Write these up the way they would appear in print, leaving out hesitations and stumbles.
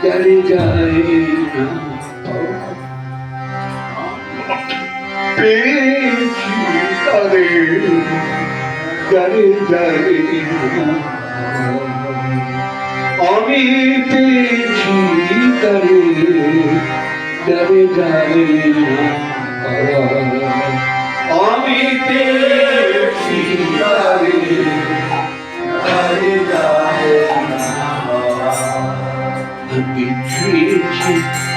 চলে যায় না পেয়েছি তারে চলে যায় না আমি পেয়েছি তারে চলে যায় না আমি পেয়েছি তারে চলে যায় না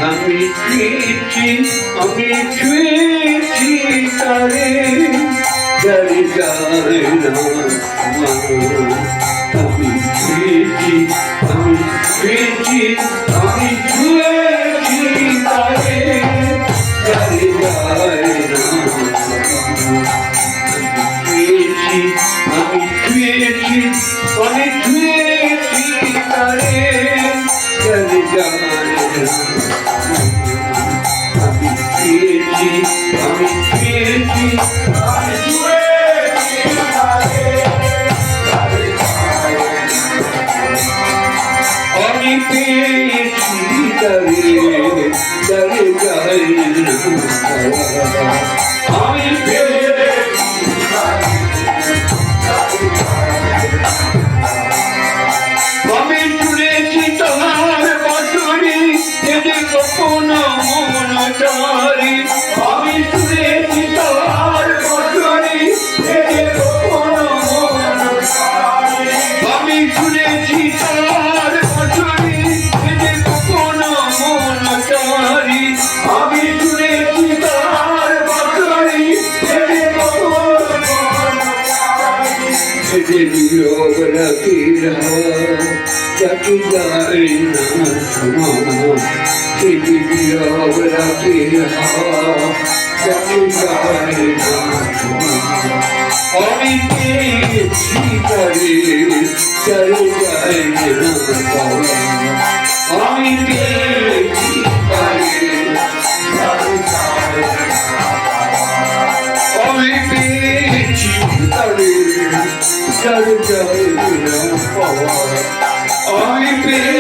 আমি ছুঁয়েছি আমি ছুঁয়েছি তারে চলে যায় না আমি ছুঁয়েছি ছুঁয়েছি তারে চলে যায় না ছুঁয়েছি ছুঁয়েছি তারে চলে যায় না আমি ছুঁয়েছি ছুঁয়েছি আমি পেয়েছি তারে চলে যায় না আমি আমি শুনেছি তোমার বছরে যদি কখনো মন চারি আমি শুনেছি তোমার বছরে যদি কখনো মন চারি আমি শুনেছি তোমার বছরে যদি কখনো মন চারি আমি শুনেছি তোমার বছরে যদি কখনো মন চারি যে নীরব রাতে যাকে যায় না সে নীরব রাতে যাকে যায় না আমি পেয়েছি তারে চলে যায় না আমি পেয়েছি তারে আমি পেয়েছি তারে চলে যায় না আমি পেয়েছি